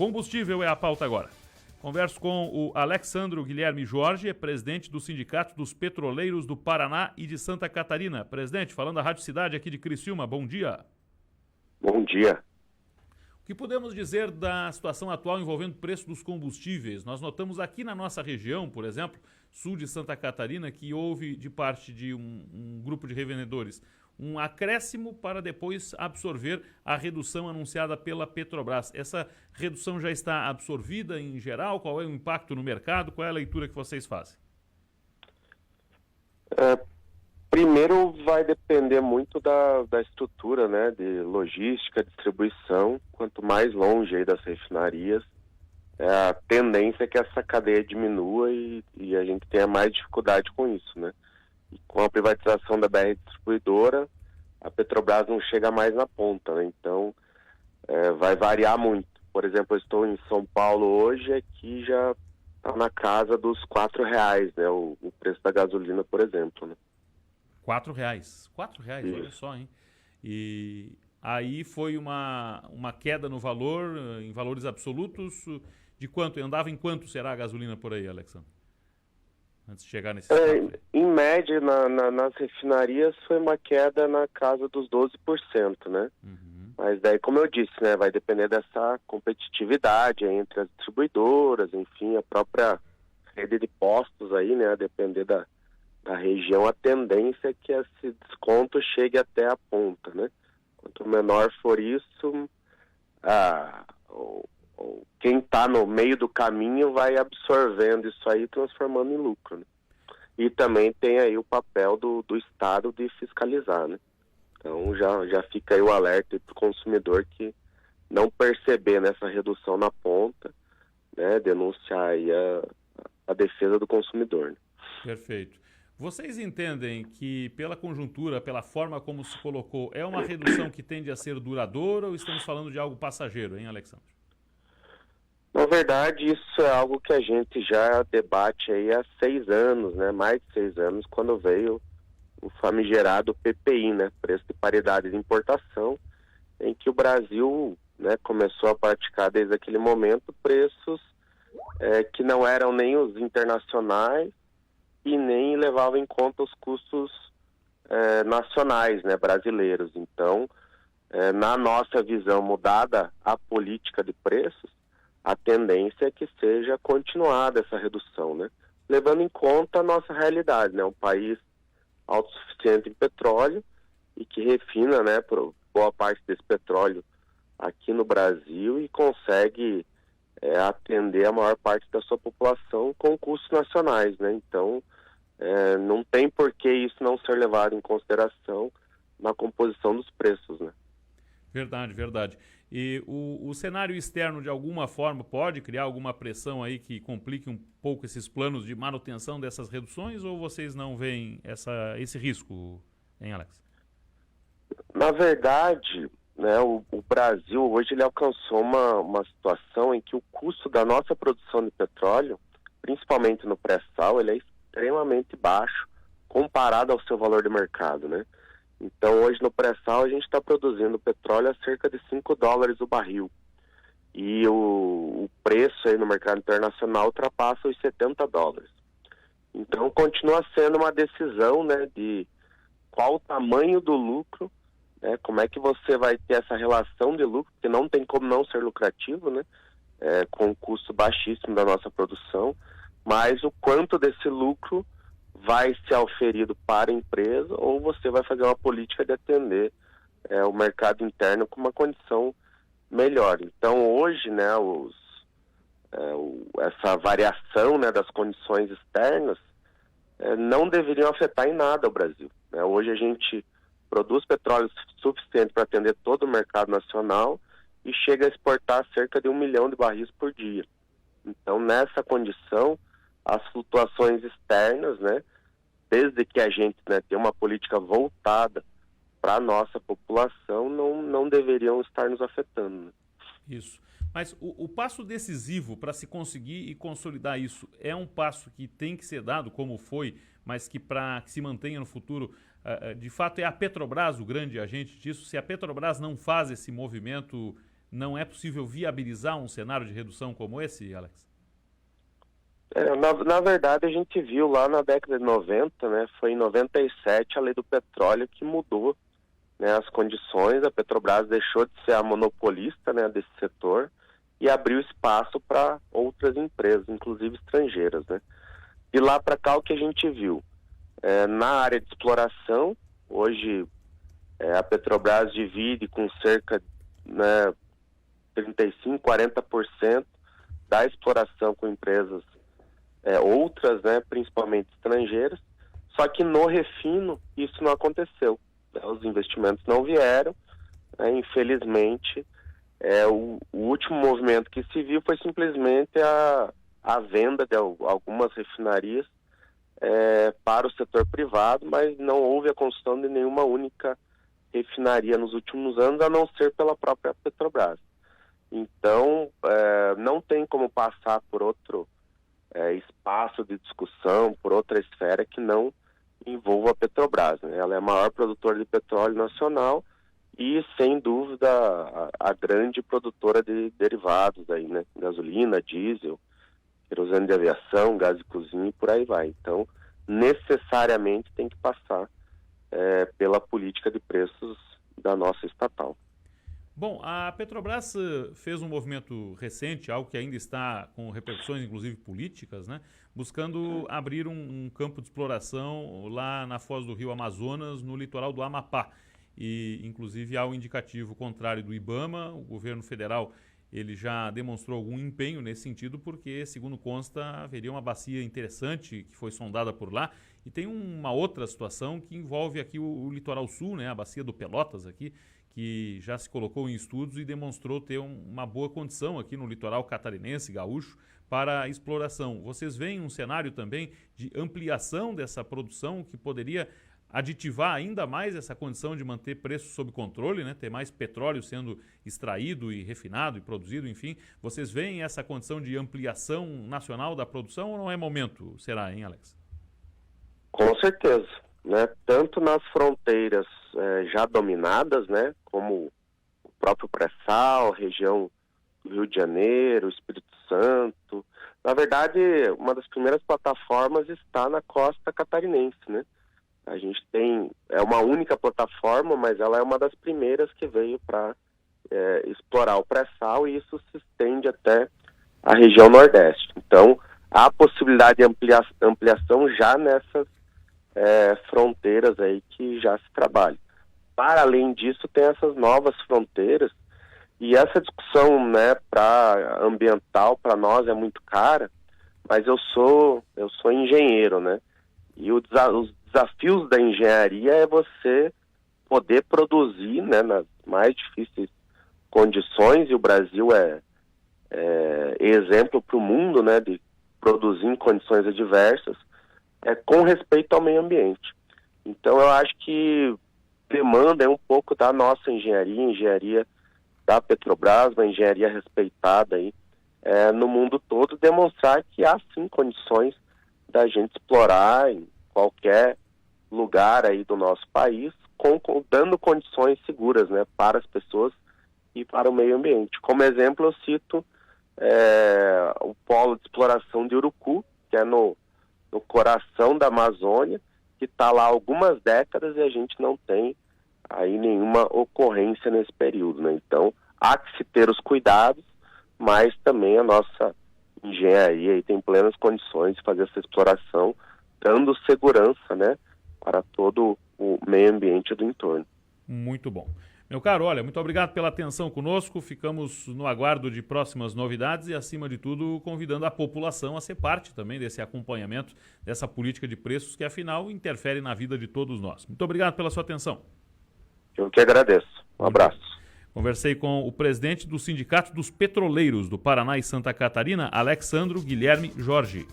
Combustível é a pauta agora. Converso com o Alexandro Guilherme Jorge, é presidente do Sindicato dos Petroleiros do Paraná e de Santa Catarina. Presidente, falando da Rádio Cidade aqui de Criciúma, bom dia. Bom dia. O que podemos dizer da situação atual envolvendo o preço dos combustíveis? Nós notamos aqui na nossa região, por exemplo, sul de Santa Catarina, que houve de parte de um grupo de revendedores um acréscimo para depois absorver a redução anunciada pela Petrobras. Essa redução já está absorvida em geral? Qual é o impacto no mercado? Qual é a leitura que vocês fazem? Primeiro vai depender muito da estrutura, né, de logística, distribuição. Quanto mais longe aí das refinarias, a tendência é que essa cadeia diminua e a gente tenha mais dificuldade com isso, né? E com a privatização da BR Distribuidora, a Petrobras não chega mais na ponta, né? Então, vai variar muito. Por exemplo, eu estou em São Paulo hoje, aqui já está na casa dos R$4, né? O preço da gasolina, por exemplo, né? R$4? R$4, olha só, hein? E aí foi uma queda no valor, em valores absolutos, de quanto? Andava em quanto será a gasolina por aí, Alexandre? Antes de chegar nesse em média, nas refinarias foi uma queda na casa dos 12%, né? Uhum. Mas daí, como eu disse, né, vai depender dessa competitividade entre as distribuidoras, enfim, a própria rede de postos aí, né, a depender da região, a tendência é que esse desconto chegue até a ponta, né? Quanto menor for isso, quem está no meio do caminho vai absorvendo isso aí, transformando em lucro, né? E também tem aí o papel do Estado de fiscalizar, né? Então já fica aí o alerta para o consumidor que não perceber nessa redução na ponta, né, denunciar aí a defesa do consumidor, né? Perfeito. Vocês entendem que, pela conjuntura, pela forma como se colocou, é uma redução que tende a ser duradoura ou estamos falando de algo passageiro, hein, Alexandre? Na verdade, isso é algo que a gente já debate aí há 6 anos, né? Mais de 6 anos, quando veio o famigerado PPI, né? Preço de paridade de importação, em que o Brasil, né, começou a praticar desde aquele momento preços que não eram nem os internacionais e nem levavam em conta os custos nacionais, né, brasileiros. Então, na nossa visão mudada a política de preços, a tendência é que seja continuada essa redução, né? Levando em conta a nossa realidade, né? Um país autossuficiente em petróleo e que refina, né, boa parte desse petróleo aqui no Brasil e consegue atender a maior parte da sua população com custos nacionais, né? Então, não tem por que isso não ser levado em consideração na composição dos preços, né? Verdade, verdade. E o cenário externo, de alguma forma, pode criar alguma pressão aí que complique um pouco esses planos de manutenção dessas reduções ou vocês não veem esse risco, hein, Alex? Na verdade, né, o Brasil hoje ele alcançou uma situação em que o custo da nossa produção de petróleo, principalmente no pré-sal, ele é extremamente baixo comparado ao seu valor de mercado, né? Então, hoje no pré-sal a gente está produzindo petróleo a cerca de $5 o barril. E o preço aí no mercado internacional ultrapassa os $70. Então, continua sendo uma decisão, né, de qual o tamanho do lucro, né, como é que você vai ter essa relação de lucro, porque não tem como não ser lucrativo, né, com o custo baixíssimo da nossa produção, mas o quanto desse lucro vai ser auferido para a empresa ou você vai fazer uma política de atender o mercado interno com uma condição melhor. Então, hoje, né, essa variação, né, das condições externas não deveriam afetar em nada o Brasil, né? Hoje a gente produz petróleo suficiente para atender todo o mercado nacional e chega a exportar cerca de 1 milhão de barris por dia. Então, nessa condição, as flutuações externas, né, desde que a gente, né, tenha uma política voltada para a nossa população, não deveriam estar nos afetando, né? Isso. Mas o passo decisivo para se conseguir e consolidar isso é um passo que tem que ser dado, como foi, mas que para que se mantenha no futuro, de fato é a Petrobras o grande agente disso. Se a Petrobras não faz esse movimento, não é possível viabilizar um cenário de redução como esse, Alex? Na verdade, a gente viu lá na década de 90, né, foi em 97 a lei do petróleo que mudou, né, as condições. A Petrobras deixou de ser a monopolista, né, desse setor e abriu espaço para outras empresas, inclusive estrangeiras, né. De lá para cá, o que a gente viu? Na área de exploração, hoje a Petrobras divide com cerca, né, 35%, 40% da exploração com empresas outras, né, principalmente estrangeiras, só que no refino isso não aconteceu. Os investimentos não vieram, né, infelizmente. O último movimento que se viu foi simplesmente a venda de algumas refinarias para o setor privado, mas não houve a construção de nenhuma única refinaria nos últimos anos, a não ser pela própria Petrobras. Então, não tem como passar por outro espaço de discussão, por outra esfera que não envolva a Petrobras, né? Ela é a maior produtora de petróleo nacional e, sem dúvida, a grande produtora de derivados, aí, né? Gasolina, diesel, querosene de aviação, gás de cozinha e por aí vai. Então, necessariamente tem que passar pela política de preços da nossa estatal. Bom, a Petrobras fez um movimento recente, algo que ainda está com repercussões, inclusive políticas, né? Buscando abrir um campo de exploração lá na foz do rio Amazonas, no litoral do Amapá. E, inclusive, há um indicativo contrário do IBAMA. O governo federal ele já demonstrou algum empenho nesse sentido, porque, segundo consta, haveria uma bacia interessante que foi sondada por lá. E tem uma outra situação que envolve aqui o litoral sul, né? A bacia do Pelotas aqui, que já se colocou em estudos e demonstrou ter uma boa condição aqui no litoral catarinense, gaúcho, para a exploração. Vocês veem um cenário também de ampliação dessa produção que poderia aditivar ainda mais essa condição de manter preços sob controle, né? Ter mais petróleo sendo extraído e refinado e produzido, enfim. Vocês veem essa condição de ampliação nacional da produção ou não é momento? Será, hein, Alex? Com certeza, né? Tanto nas fronteiras já dominadas, né? Como o próprio pré-sal, região do Rio de Janeiro, Espírito Santo. Na verdade, uma das primeiras plataformas está na costa catarinense, né? A gente tem, uma única plataforma, mas ela é uma das primeiras que veio para explorar o pré-sal, e isso se estende até a região nordeste. Então, há possibilidade de ampliação já nessas fronteiras aí que já se trabalha. Para além disso, tem essas novas fronteiras, e essa discussão, né, para ambiental, para nós é muito cara, mas eu sou engenheiro, né? E os desafios da engenharia é você poder produzir, né, nas mais difíceis condições, e o Brasil é exemplo para o mundo, né, de produzir em condições adversas, com respeito ao meio ambiente. Então, eu acho que demanda um pouco da nossa engenharia da Petrobras, uma engenharia respeitada aí, no mundo todo, demonstrar que há sim condições da gente explorar em qualquer lugar aí do nosso país, dando condições seguras, né, para as pessoas e para o meio ambiente. Como exemplo, eu cito o polo de exploração de Urucu, que é no coração da Amazônia, que está lá há algumas décadas e a gente não tem aí nenhuma ocorrência nesse período, né? Então, há que se ter os cuidados, mas também a nossa engenharia aí tem plenas condições de fazer essa exploração, dando segurança, né, para todo o meio ambiente do entorno. Muito bom. Meu caro, olha, muito obrigado pela atenção conosco, ficamos no aguardo de próximas novidades e, acima de tudo, convidando a população a ser parte também desse acompanhamento, dessa política de preços que, afinal, interfere na vida de todos nós. Muito obrigado pela sua atenção. Eu que agradeço. Um abraço. Conversei com o presidente do Sindicato dos Petroleiros do Paraná e Santa Catarina, Alexandro Guilherme Jorge.